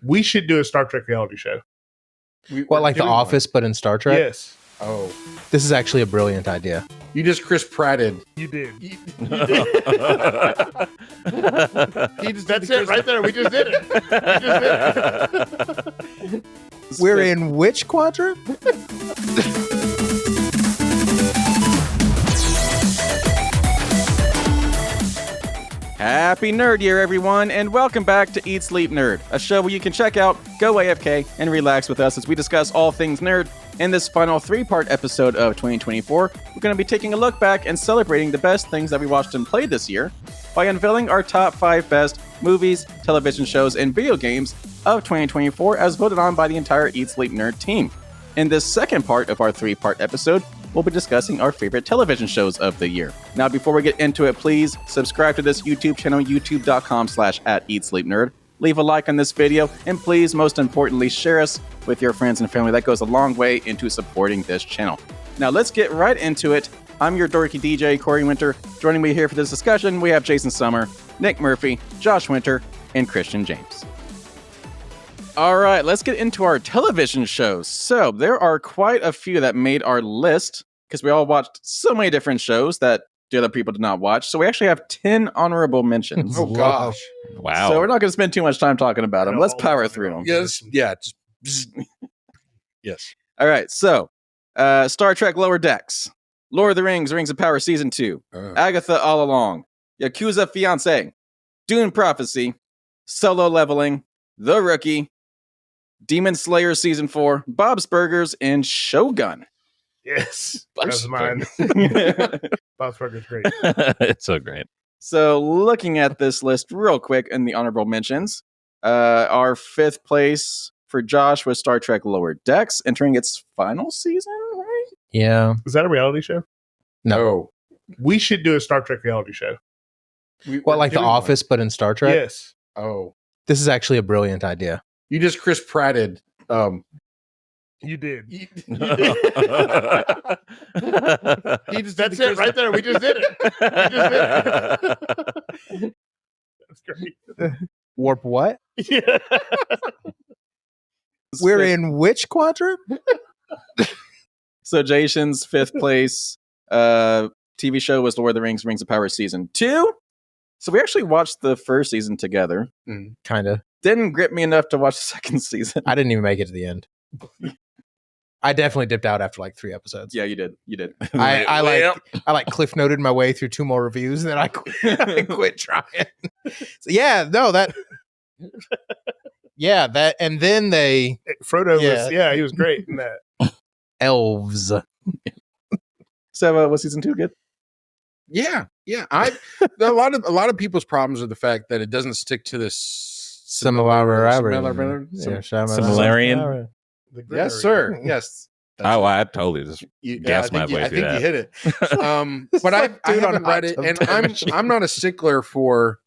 We should do a Star Trek reality show. Like The Office, but in Star Trek? Yes. Oh. This is actually a brilliant idea. You just Chris Pratted. You did. That's it right there. We just did it. We're in which quadrant? Happy Nerd Year, everyone, and welcome back to Eat, Sleep, Nerd, a show where you can check out, go AFK, and relax with us as we discuss all things nerd. In this final three-part episode of 2024, we're going to be taking a look back and celebrating the best things that we watched and played this year by unveiling our top 5 best movies, television shows, and video games of 2024 as voted on by the entire Eat, Sleep, Nerd team. In this second part of our three-part episode, we'll be discussing our favorite television shows of the year. Now, before we get into it, please subscribe to this YouTube channel, youtube.com/@EatSleepNerd. Leave a like on this video, and please, most importantly, share us with your friends and family. That goes a long way into supporting this channel. Now, let's get right into it. I'm your dorky DJ, Corey Winter. Joining me here for this discussion, we have Jason Summer, Nick Murphy, Josh Winter, and Christian James. All right, let's get into our television shows. So there are quite a few that made our list because we all watched so many different shows that the other people did not watch. So we actually have 10 honorable mentions. Oh, gosh. Wow. So we're not going to spend too much time talking about them. Let's power through them. Yes. Yeah. Yes. All right, so Star Trek Lower Decks, Lord of the Rings, Rings of Power Season 2, Agatha All Along, Yakuza Fiancé, Dune Prophecy, Solo Leveling, The Rookie, Demon Slayer Season 4, Bob's Burgers, and Shogun. Yes. That's mine. Bob's Burgers great. It's so great. So looking at this list real quick in the honorable mentions, our 5th place for Josh was Star Trek Lower Decks, entering its final season, right? Yeah. Is that a reality show? No. We should do a Star Trek reality show. Like The Office, but in Star Trek? Yes. Oh. This is actually a brilliant idea. You just Chris Pratted. You did. That's it right there. We just did it. That's great. Warp what? Yeah. We're in which quadrant? So Jason's 5th place TV show was Lord of the Rings, Rings of Power Season 2. So we actually watched the first season together. Kind of. Didn't grip me enough to watch the second season. I didn't even make it to the end. I definitely dipped out after like 3 episodes. Yeah, you did. You did. I cliff noted my way through 2 more reviews, and then I quit trying. So yeah, no, that. Yeah, that, and then Frodo was, he was great in that. Elves. So was season 2 good? Yeah. A lot of people's problems are the fact that it doesn't stick to this Similarian. Yes, sir. Yes. I totally just guessed my way through that. I think you hit it. But I haven't read it, and I'm not a stickler for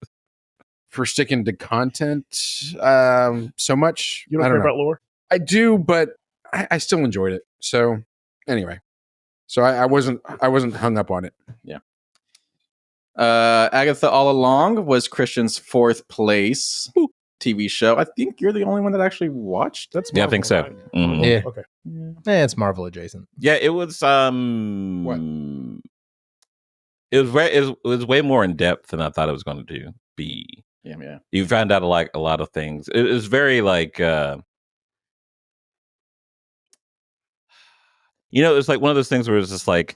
sticking to content so much. You don't care about lore? I do, but I still enjoyed it. So anyway, I wasn't hung up on it. Yeah. Agatha All Along was Christian's 4th place TV show. I think you're the only one that actually watched. That's I think so. Right? Mm-hmm. Yeah. Okay. Yeah, it's Marvel adjacent. Yeah, it was. What? It was way more in depth than I thought it was going to be. Yeah. You found out a lot of things. It was very like. It's like one of those things where it's just like,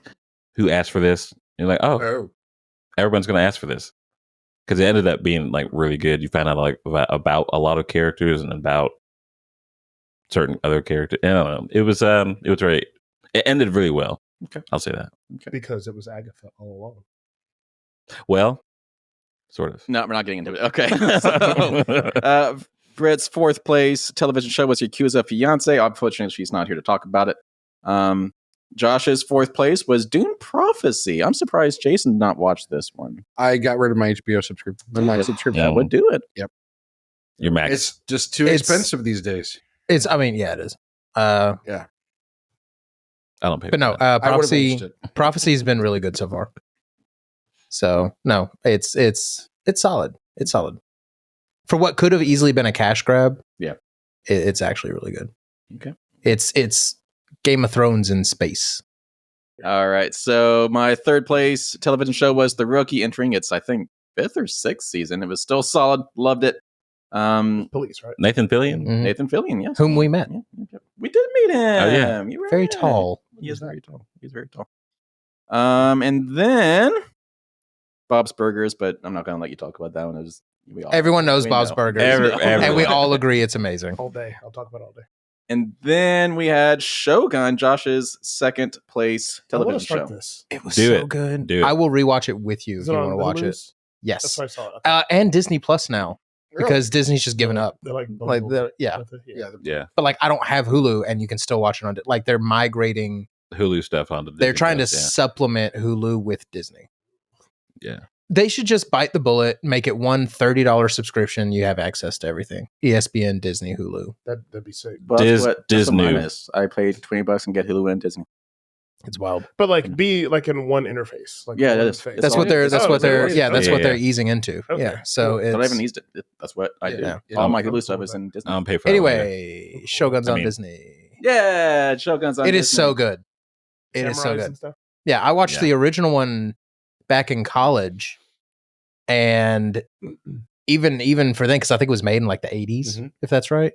who asked for this? And you're like, oh, everyone's going to ask for this. Because it ended up being like really good. You found out like about a lot of characters and about certain other characters. I don't know. It was very. It ended really well. Okay, I'll say that. Okay. Because it was Agatha all along. Well, sort of. No, we're not getting into it. Okay. So, Britt's 4th place television show was Yakuza Fiancé. Unfortunately, she's not here to talk about it. Josh's 4th place was Dune Prophecy. I'm surprised Jason did not watch this one. I got rid of my HBO subscription. That would do it. Yep. Your max. It's just too expensive these days. It is. Yeah. I don't pay. But no, Prophecy's been really good so far. So no, it's solid. It's solid. For what could have easily been a cash grab. Yeah. It's actually really good. Okay. It's Game of Thrones in space. All right. So my third place television show was The Rookie, entering its, I think, 5th or 6th season. It was still solid. Loved it. Police, right? Nathan Fillion. Mhm. Nathan Fillion, yes. Whom we met. Yeah. We did meet him. Oh, yeah. You were Very right. tall. He is very tall. He's very tall. And then Bob's Burgers, but I'm not going to let you talk about that one. Everyone knows Bob's Burgers. Everyone. And we all agree it's amazing. All day. I'll talk about it all day. And then we had Shogun, Josh's second place I want television to start show. this. It was Do so it. good. Do it. I will rewatch it with you Is if it you on want to watch it. Hulu's? Yes. That's why I saw it. And Disney Plus now because Disney's just given up. They're like, Yeah. Yeah. But like I don't have Hulu and you can still watch it on like they're migrating. Hulu stuff onto. They're Disney trying to Plus, yeah. supplement Hulu with Disney. Yeah. They should just bite the bullet, make it one $30 subscription. You have access to everything. ESPN, Disney, Hulu. That'd be sick. Well, that's what Disney. mine is. I paid $20 and get Hulu and Disney. It's wild. But like be like in one interface. Like Yeah, one that is- face. That's all what they're. it That's is. what they're. Yeah, that's Yeah, what yeah. they're easing into. Okay, Yeah. So cool. it's. But I haven't used it. That's what I do. Yeah. All my I'm Hulu cool stuff with is that. in Disney. I don't pay for that one either. Anyway, Shogun's I on mean- Disney. Yeah, Shogun's on It is Disney. so good. It is so Samurais good. and stuff. Yeah, I watched Yeah. the original one back in college, and even for then, because I think it was made in like the 80s, Mhm. if that's right.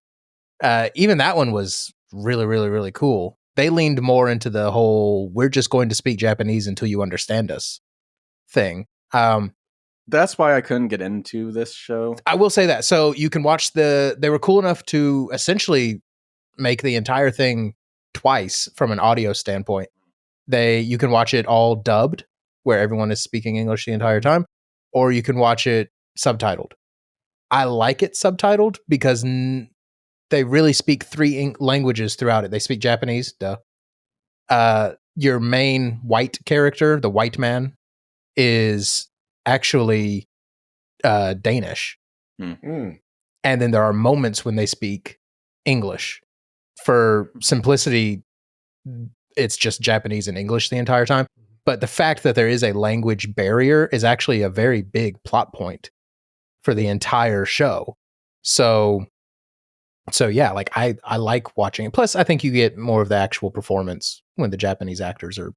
Even that one was really, really, really cool. They leaned more into the whole "we're just going to speak Japanese until you understand us" thing. That's why I couldn't get into this show. I will say that. So you can watch they were cool enough to essentially make the entire thing twice from an audio standpoint. You can watch it all dubbed, where everyone is speaking English the entire time, or you can watch it subtitled. I like it subtitled because they really speak three languages throughout it. They speak Japanese, duh. Your main white character, the white man, is actually Danish. Mm. And then there are moments when they speak English. For simplicity, it's just Japanese and English the entire time. But the fact that there is a language barrier is actually a very big plot point for the entire show. So yeah, like I like watching it. Plus, I think you get more of the actual performance when the Japanese actors are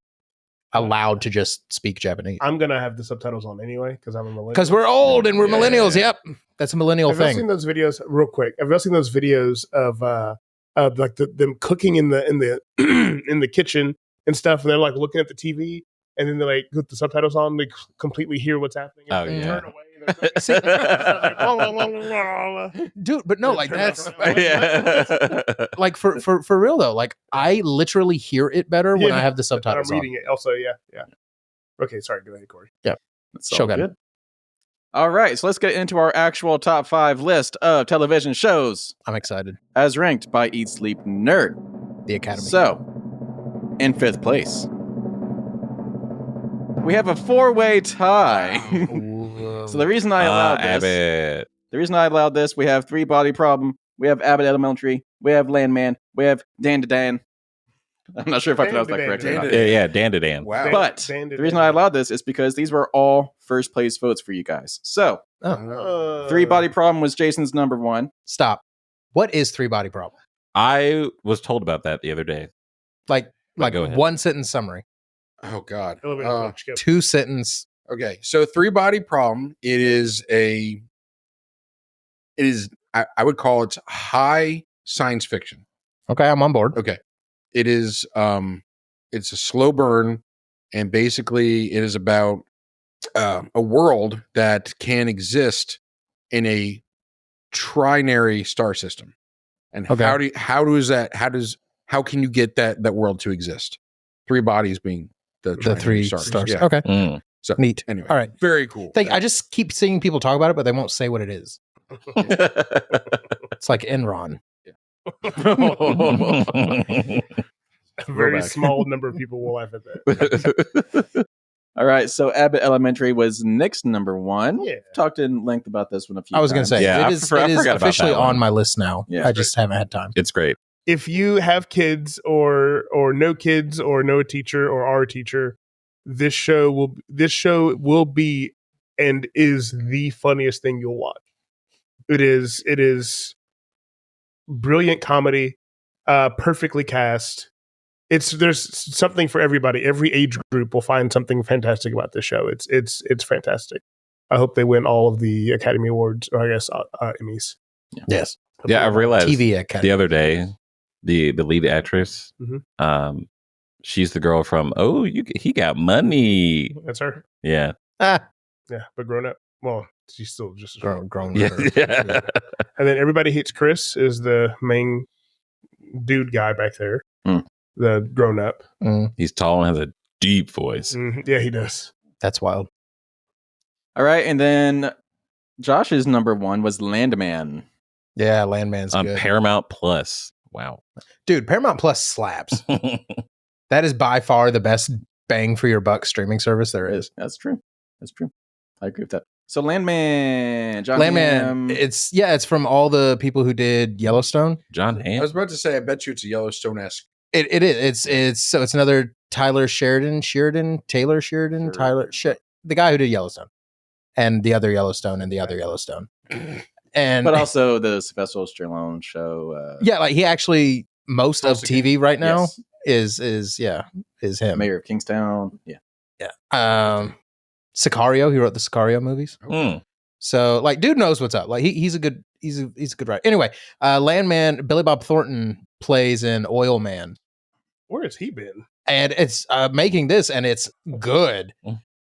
allowed to just speak Japanese. I'm gonna have the subtitles on anyway because I'm a millennial. Because we're old and we're Yeah. millennials. Yep, that's a millennial Have you thing. seen those videos real quick? Have you seen those videos of like them cooking in the in the kitchen and stuff, and they're like looking at the TV, and then they like put the subtitles on, they completely hear what's happening. And Oh, they yeah. turn away. And they're Dude, but no, like that's Yeah. like for real though. Like I literally hear it better when I Yeah. have the I'm subtitles on. reading it. Also, yeah. Okay, sorry. Go ahead, Corey. That's all Shogun. good. All right, so let's get into our actual top 5 list of television shows I'm excited. as ranked by Eat Sleep Nerd. The Academy. So, in 5th place, we have a 4-way tie. So the reason I allowed this, Abbott. the reason I allowed this, we have 3 Body Problem, we have Abbott Elementary, we have Landman, we have Dan to Dan. I'm not sure if I pronounced that Dan to correctly. or Dan. not. Yeah, Dan to Dan. Wow. But Dan the to reason Dan. I allowed this is because these were all first place votes for you guys. So, Oh. 3 Body Problem was Jason's number 1. Stop. What is 3 body problem? I was told about that the other day. Like Go ahead. 1 sentence summary, Oh God. Elevator pitch, go. 2 sentence. Okay, so 3 body problem. It is I would call it high science fiction. Okay, I'm on board. Okay, it is it's a slow burn, and basically it is about a world that can exist in a trinary star system. And Okay. how can you get that world to exist? 3 bodies being the The trinary 3 stars. stars. Yeah. Okay, Mm. So neat. anyway, All right. very cool. I just keep seeing people talk about it, but they won't say what it is. It's like Enron. A very back. small number of people will laugh at that. All right, so Abbott Elementary was Nick's number 1. Yeah. Talked in length about this one a few I was going times. to say Yeah, I it is forgot about officially that one. on my list now. Yeah. I just haven't had time. It's great. If you have kids or no kids or know a teacher or are a teacher, this show will be and is the funniest thing you'll watch. It is brilliant comedy, perfectly cast. There's something for everybody. Every age group will find something fantastic about this show. It's fantastic. I hope they win all of the Academy Awards, or I guess Emmys. Yes. Yeah, I realized TV Academy. the other day the lead actress, she's the girl from he got money. That's her. Yeah. Ah, Yeah, but grown up. Well, she's still just grown. Yeah. Yeah. And then Everybody Hates Chris is the main dude guy back there. The grown up. He's tall and has a deep voice. Yeah, he does. That's wild. All right, and then Josh's number one was Landman. Yeah, Landman's on good. Paramount Plus. Wow. Dude, Paramount Plus slaps. That is by far the best bang for your buck streaming service there is. That's true. I agree with that. So Landman, John Landman, Hamm. it's from all the people who did Yellowstone. John I Hamm. was about to say, I bet you it's a Yellowstone-esque. It is. It's another Taylor Sheridan, the guy who did Yellowstone, and the other Yellowstone, and the other Yellowstone, and but also the Sylvester Stallone show. yeah, like he actually most of TV right now Yes. is him. Mayor of Kingstown. Yeah. Sicario. He wrote the Sicario movies. Mm. So like, dude knows what's up. Like he's a good writer. Anyway, Landman, Billy Bob Thornton plays an oil man. Where has he been? And it's making this, and it's good.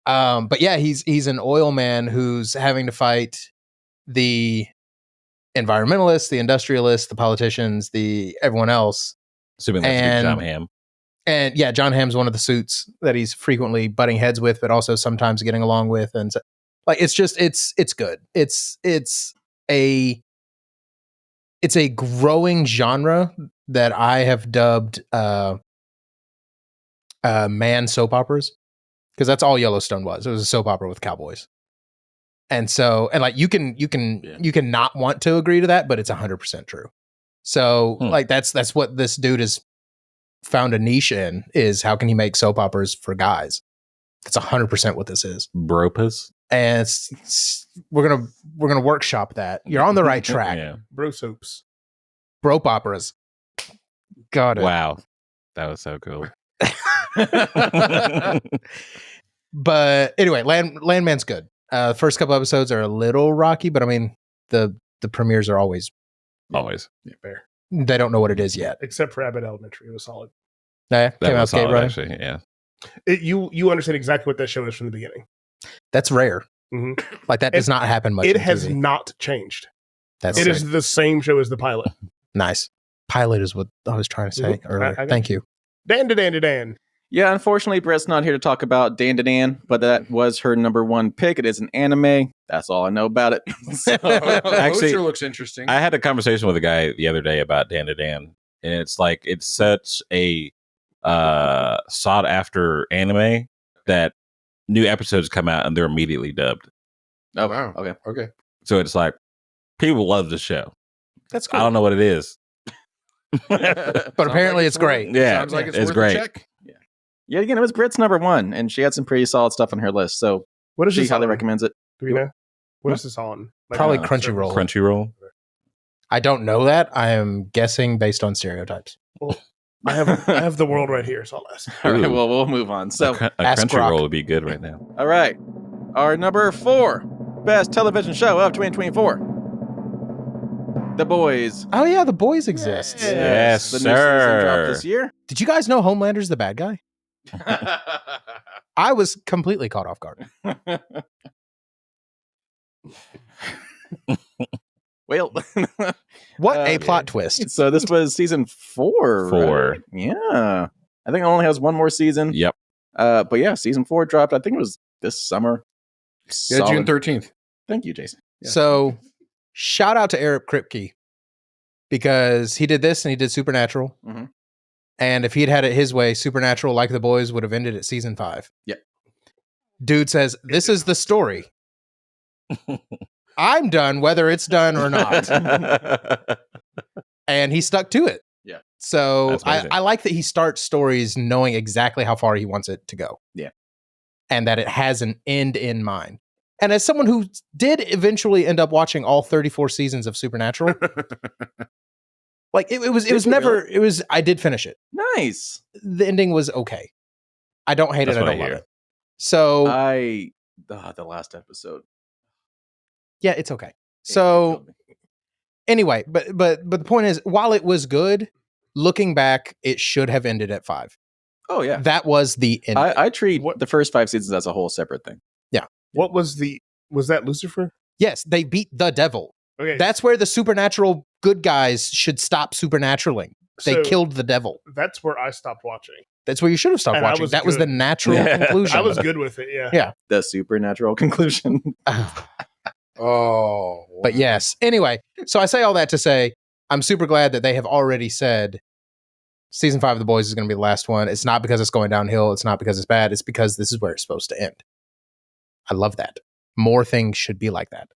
But yeah, he's an oil man who's having to fight the environmentalists, the industrialists, the politicians, the everyone else. Assuming that's John Hamm. And yeah, John Hamm's one of the suits that he's frequently butting heads with, but also sometimes getting along with. And so, like, it's just it's good. It's a growing genre that I have dubbed man soap operas, because that's all Yellowstone was. It was a soap opera with cowboys. And so, and like you can not want to agree to that, but it's 100% true. So like that's what this dude has found a niche in, is how can he make soap operas for guys? That's 100% what this is. Bropas. And we're gonna workshop that. You're on the right track. Yeah. Bro soaps. Brope operas. Got it. Wow. That was so cool. But anyway, Landman's good. First couple episodes are a little rocky, but I mean the premieres are always Always. Yeah, fair. they don't know what it is yet. Except for Abbott Elementary, it was solid. Yeah, That came out was skate solid, running. actually. Yeah. You understand exactly what that show is from the beginning. That's rare. Mhm. Like that does not happen much. It in has TV. not changed. That's It sick. is the same show as the pilot. Nice. Pilot is what I was trying to say earlier. I Thank you. Dan. Yeah, unfortunately, Brett's not here to talk about Dan to Dan, but that was her number one pick. It is an anime. That's all I know about it. So, The Actually, poster looks interesting. I had a conversation with a guy the other day about Dan to Dan, and it's like it's such a sought after anime that new episodes come out and they're immediately dubbed. oh, Wow. okay. Okay. So it's like people love the show. That's I don't know what it is. But apparently it's great. Yeah, Sounds like it's it's worth great. a check. Yeah, again, it was Britt's number one, and she had some pretty solid stuff on her list. So What is she this highly on? recommends it. Do we know? What is this on? Like, Probably service? Crunchyroll. Crunchyroll. I don't know that. I am guessing based on stereotypes. I have the world right here, so I'll ask. All right, Ooh. well, we'll move on. So, a Ask Grok. Crunchyroll would be good right now. all right, our number 4 best television show of 2024, The Boys. Oh yeah, The Boys exists. Yes, the new season sir. dropped this year. Did you guys know Homelander's the bad guy? I was completely caught off guard. Well, What a plot twist. so this was season 4. 4. Right? Yeah, I think it only has one more season. Yep. But yeah, season 4 dropped. I think it was this summer. Yeah, June Solid. 13th. Thank you, Jason. Yeah. So shout out to Eric Kripke, because he did this and he did Supernatural. Mhm. And if he'd had it his way, Supernatural, like The Boys, would have ended at season 5. Yep. Dude says, this is the story. I'm done, whether it's done or not. And he stuck to it. Yeah. So That's amazing. I like that he starts stories knowing exactly how far he wants it to go. Yeah. And that it has an end in mind. And as someone who did eventually end up watching all 34 seasons of Supernatural, Like it was you never. really? It was. I did finish it. Nice. The ending was okay. I don't hate That's it. I what I don't love hear. it. So The last episode. yeah, it's okay. It So killed me. anyway, but the point is, while it was good, looking back, it should have ended at 5. Oh yeah. That was the end. I treat What- the first 5 seasons as a whole separate thing. What was that Lucifer? Yes, they beat the devil. Okay, That's where the supernatural good guys should stop supernaturally. They so killed the devil. That's where I stopped watching. That's where you should have stopped And I watching. was That was the good. natural Yeah. conclusion. I was good with it. Yeah. Yeah. The supernatural conclusion. Oh, But yes. Anyway, so I say all that to say I'm super glad that they have already said season 5 of The Boys is going to be the last one. It's not because it's going downhill. It's not because it's bad. It's because this is where it's supposed to end. I love that. More things should be like that.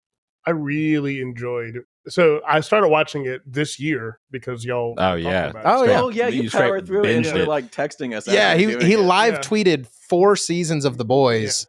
I really enjoyed. So I started watching it this year because y'all. Oh, were talking yeah. about it. Oh, yeah. Oh yeah, you You straight powered through it and binged you're it. like texting us. Yeah, as he you're doing it. live Yeah. tweeted 4 seasons of The Boys.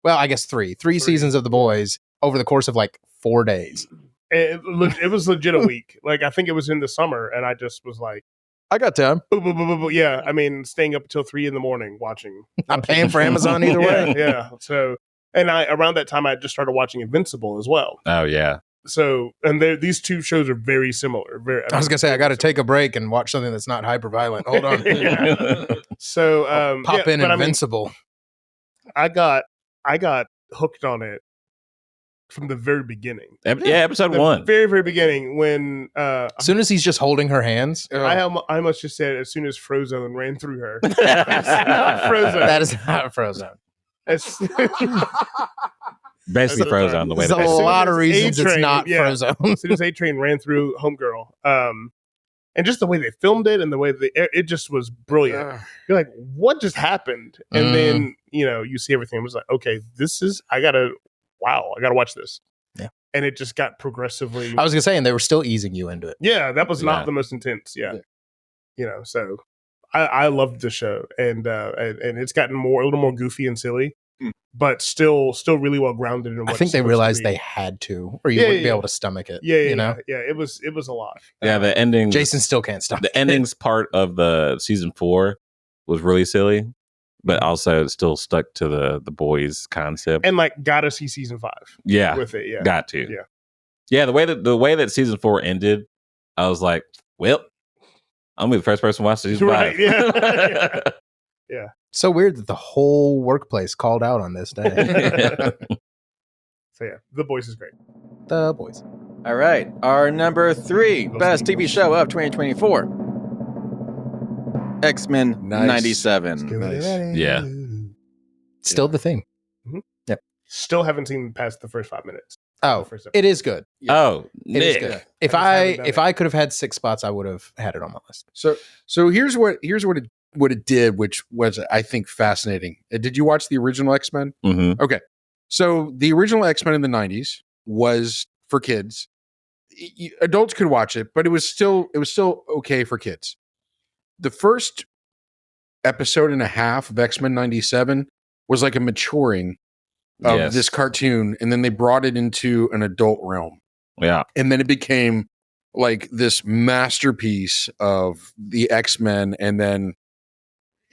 Well, I guess 3 seasons of The Boys over the course of like 4 days. It was legit a week. Like I think it was in the summer, and I just was like, I got time. boo, boo, boo, boo, boo. Yeah. I mean, staying up until 3 a.m. watching. I'm paying for Amazon either way. Yeah. So, and around that time, I just started watching Invincible as well. Oh yeah. So, and these two shows are very similar. I was gonna say I got to take a break and watch something that's not hyper violent. Hold on. Yeah. So, Pop yeah, in but I mean, Invincible. I got hooked on it from the very beginning. Episode The 1. very, very beginning when As soon as he's just holding her hands, I almost just said as soon as Frozone ran through her. It's not Frozone. that is not Frozone. It's- Basically That's frozen right. on the way There's to a soon lot as of reasons it's A-Train, not yeah. Frozone. as soon as A-Train ran through Homegirl, and just the way they filmed it and the way it just was brilliant. You're like, what just happened? And then you see everything. I was like, okay, I gotta watch this. Yeah. And it just got progressively. I was gonna say, and they were still easing you into it. Yeah, that was Yeah. not the most intense. Yeah. So I loved the show, and it's gotten a little more goofy and silly, but still really well grounded in what I think it's they supposed to realized be. they had to, or you Yeah, wouldn't be yeah. able to stomach it. Yeah, you know, it was a lot. Yeah, the ending. Jason still can't stop. The endings part of the season 4 was really silly, but also it still stuck to the boys concept. And like gotta see season 5 Yeah, with it. Yeah. got to. Yeah. Yeah, the way that season 4 ended, I was like, well, I'm gonna be the first person to watch season 5. Right, yeah. So weird that the whole workplace called out on this day. So yeah, The Boys is great. The Boys. All right, our number 3 best TV show of 2024. X-Men Nice. 97. Nice. Yeah. Still the thing. Still haven't seen past the first 5 minutes. Oh, The first episode. it is good. Oh, It is Nick. good. If I just haven't done if it. I could have had 6 spots, I would have had it on my list. So here's what it did, which was I think fascinating. Did you watch the original X-Men? Mhm. Okay, so the original X-Men in the '90s was for kids. Adults could watch it, but it was still okay for kids. The first episode and a half of X-Men 97 was like a maturing of Yes. this cartoon, and then they brought it into an adult realm. Yeah. And then it became like this masterpiece of the X-Men, and then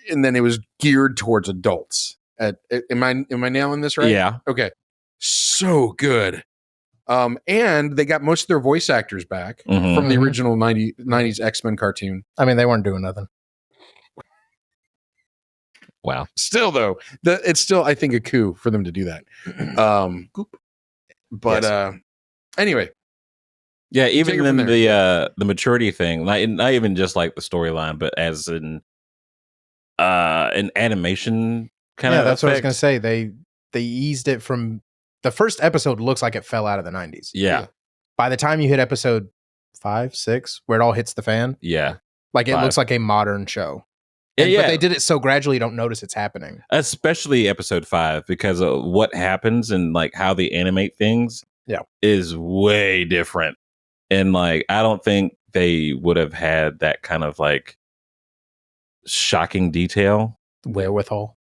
it was geared towards adults. Am I nailing this right? Yeah. Okay. So good. And they got most of their voice actors back Mhm. from the Mhm. original 90s X-Men cartoon. I mean, they weren't doing nothing. Wow. Still though, it's still I think a coup for them to do that. But anyway, Yeah, Take even it from then the maturity thing, not even just like the storyline, but as an animation kind Yeah, of. that's what I was effect. going to say. They eased it from the first episode. Looks like it fell out of the 90s. Yeah, By the time you hit episode 5, 6, where it all hits the fan, yeah, like it 5. looks like a modern show. yeah, And- yeah. But they did it so gradually you don't notice it's happening. Especially episode 5 because of what happens and like how they animate things. Yeah. is way different, and like I don't think they would have had that kind of like shocking detail. Wherewithal.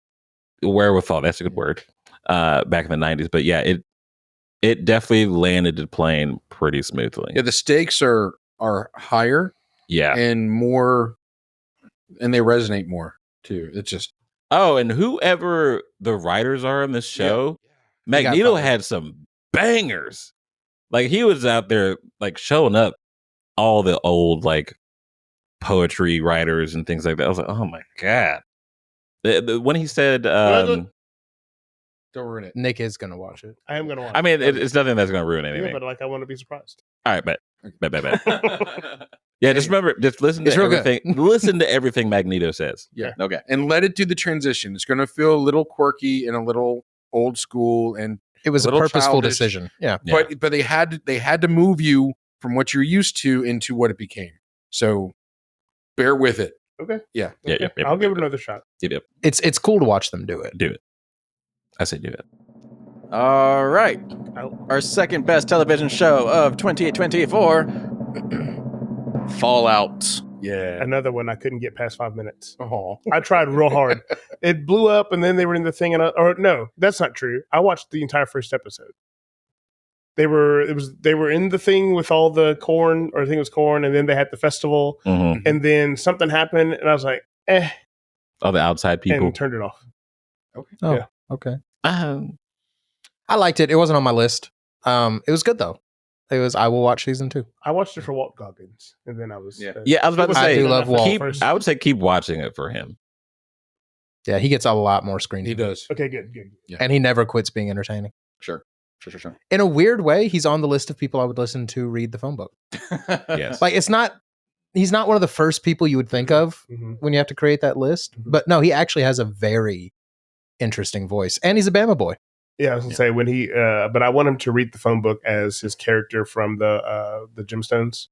That's a good word. Back in the 90s, but yeah, it definitely landed the plane pretty smoothly. yeah, the stakes are higher, Yeah. and more, and they resonate more too. It's just Oh, and whoever the writers are in this show, They got Magneto fired. had some bangers. Like he was out there like showing up all the old like poetry writers and things like that. I was like, oh my god. When he said don't ruin it. Nick is gonna watch it. I am gonna watch. I mean, it. it's nothing that's going to ruin Yeah, anything. but like I want to be surprised. All right, bet. Yeah, just remember, just listen It's to real good. everything. Listen to everything Magneto says. Okay. And let it do the transition. It's going to feel a little quirky and a little old school, and It was a Little purposeful childish. decision. Yeah. Yeah. but they had to move you from what you're used to into what it became. So bear with it. Okay. Yeah. Yeah, Okay. yeah, I'll give it yeah. another shot. Yep. It's cool to watch them do it. Do it. I say do it. All right. Our second best television show of 2024, Fallout. Yeah. Another one I couldn't get past 5 minutes. Oh. I tried real hard. It blew up, and then they were in the thing, or no, that's not true. I watched the entire first episode. They were in the thing with all the corn, or I think it was corn, and then they had the festival, Mm-hmm. and then something happened, and I was like, All the outside people. and turned it off. Okay. Oh, Yeah. okay. Um, I liked it. It wasn't on my list. It was good though. It was. I will watch season 2. I watched it for Walt Goggins, and then I was Yeah. yeah, I was about to I say. do love Walt. I would say keep watching it for him. Yeah, he gets a lot more screen He time. does. Okay, good. And he never quits being entertaining. Sure. In a weird way, he's on the list of people I would listen to read the phone book. Yes. Like he's not one of the first people you would think of Mhm. when you have to create that list. Mhm. But no, he actually has a very interesting voice. And he's a Bama boy. Yeah, I was gonna say when he, but I want him to read the phone book as his character from the Gemstones.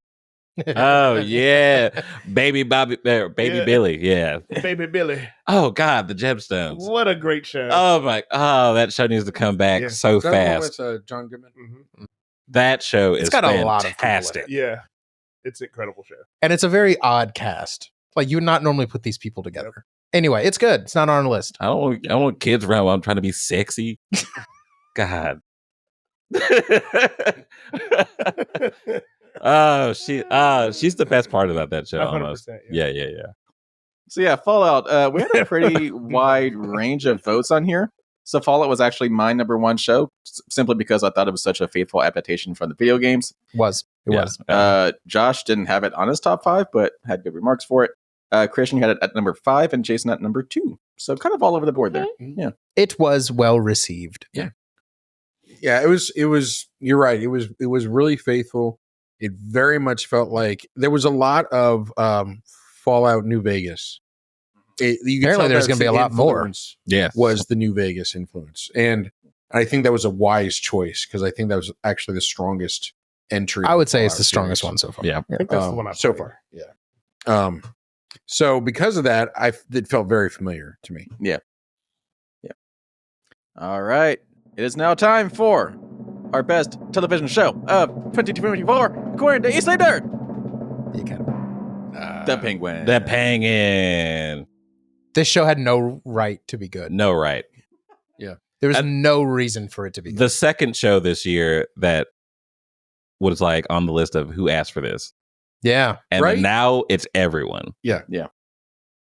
Oh yeah, baby Bobby, baby Yeah. Billy. Yeah. Baby Billy, Oh God, the Gemstones. what a great show! That show needs to come back Yeah. so Is that the one fast. with John Goodman? Mhm. That show It's is got a lot of people in it. fantastic. Yeah, it's an incredible show. And it's a very odd cast. Like you would not normally put these people together. Anyway, it's good. It's not on our list. I don't want kids around while I'm trying to be sexy. God. She's the best part about that show. 100%, Almost. Yeah. So yeah, Fallout. We had a pretty wide range of votes on here. So Fallout was actually my number one show, simply because I thought it was such a faithful adaptation from the video games. It was. Josh didn't have it on his top 5, but had good remarks for it. Christian had it at number 5, and Jason at number 2. So kind of all over the board there. Yeah. It was well received. Yeah, it was. You're right. It was really faithful. It very much felt like there was a lot of Fallout New Vegas. You could Apparently tell there's that's gonna be a the lot more. influence Yeah. Was the New Vegas influence, and I think that was a wise choice because I think that was actually the strongest entry. I in would say it's Fallout the strongest series. one so far. Yeah. I think that's the one I so played. far. Yeah. So because of that, it felt very familiar to me. All right. It is now time for our best television show of 2024, according to East Lane Nerd. You can. The Penguin. The Penguin. This show had no right to be good. No, right. There was no reason for it to be good. The second show this year that was like on the list of who asked for this. Yeah. And Right? now it's everyone. No. Yeah.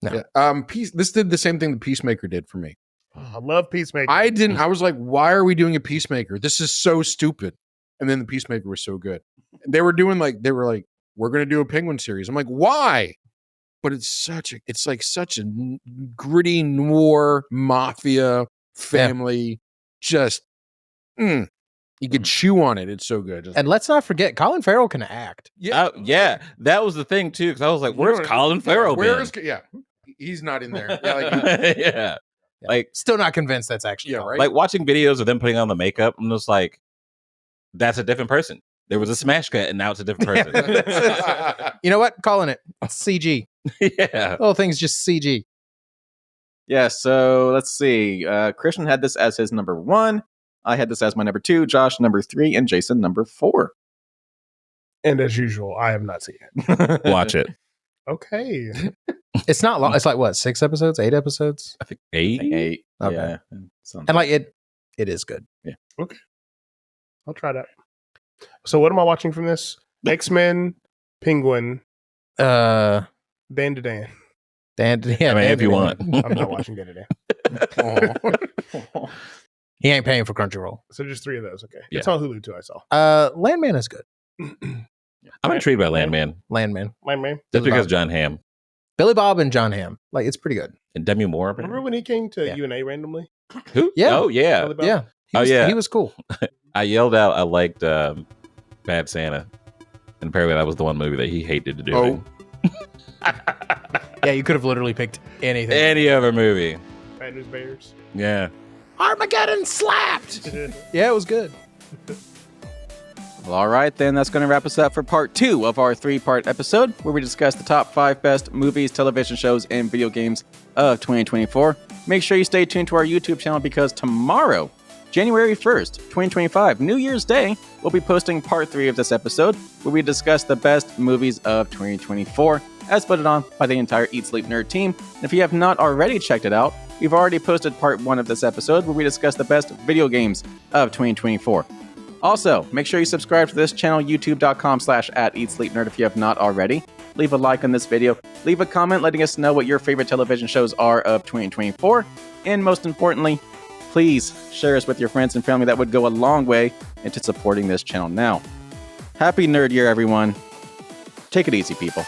This did the same thing the Peacemaker did for me. I love Peacemaker. I was like, why are we doing a Peacemaker? This is so stupid. And then the Peacemaker was so good. They were like, we're going to do a Penguin series. I'm like, why? But it's such a gritty noir mafia family. Just, you could chew on it. It's so good. Just, And let's not forget, Colin Farrell can act. Yeah. That was the thing too. Because I was like, where's Colin Farrell? He's not in there. Yeah, like, Yeah. Like, Still not convinced that's actually Colin. right? like watching videos of them putting on the makeup, I'm just like, that's a different person. There was a smash cut and now it's a different person. You know what? Calling it. It's CG. Yeah. The whole thing's just CG. Yeah, so let's see. Christian had this as his number 1. I had this as my number 2. Josh, number 3. And Jason, number 4. and as usual, I have not seen it. Watch it. Okay. It's not long. It's like what, 6 episodes, 8 episodes? I think 8. 8. Okay. Yeah. And like it is good. I'll try that. So what am I watching from this? X-Men, Penguin, Dan Dan to Dan. yeah, I mean, Dan if you to want. Dan. I'm not watching Dan to Dan. He ain't paying for Crunchyroll. So just 3 of those. Okay. Yeah. It's on Hulu too, I saw. Landman is good. I'm intrigued by Landman. Landman. My man. Just Billy because Bob. John Hamm Billy Bob and John Hamm. Like, it's pretty good. and Demi Moore. Remember when he came to Yeah. UNA randomly? Who? Yeah. Oh, yeah. Billy Bob? Yeah. He was cool. I yelled out I liked Bad Santa. And apparently that was the one movie that he hated to do. Oh. Yeah, you could have literally picked anything. Any other movie. Bad News Bears. Yeah. Armageddon slapped. Yeah, it was good. Well, all right, then that's going to wrap us up for part 2 of our 3-part episode, where we discuss the top 5 best movies, television shows, and video games of 2024. Make sure you stay tuned to our YouTube channel because tomorrow, January 1st, 2025, New Year's Day, we'll be posting part 3 of this episode, where we discuss the best movies of 2024, as voted on by the entire Eat Sleep Nerd team. And if you have not already checked it out, we've already posted part 1 of this episode, where we discuss the best video games of 2024. Also, make sure you subscribe to this channel, youtube.com/@EatSleepNerd if you have not already. Leave a like on this video. Leave a comment letting us know what your favorite television shows are of 2024. And most importantly, please share us with your friends and family. That would go a long way into supporting this channel now. Happy Nerd Year, everyone. Take it easy, people.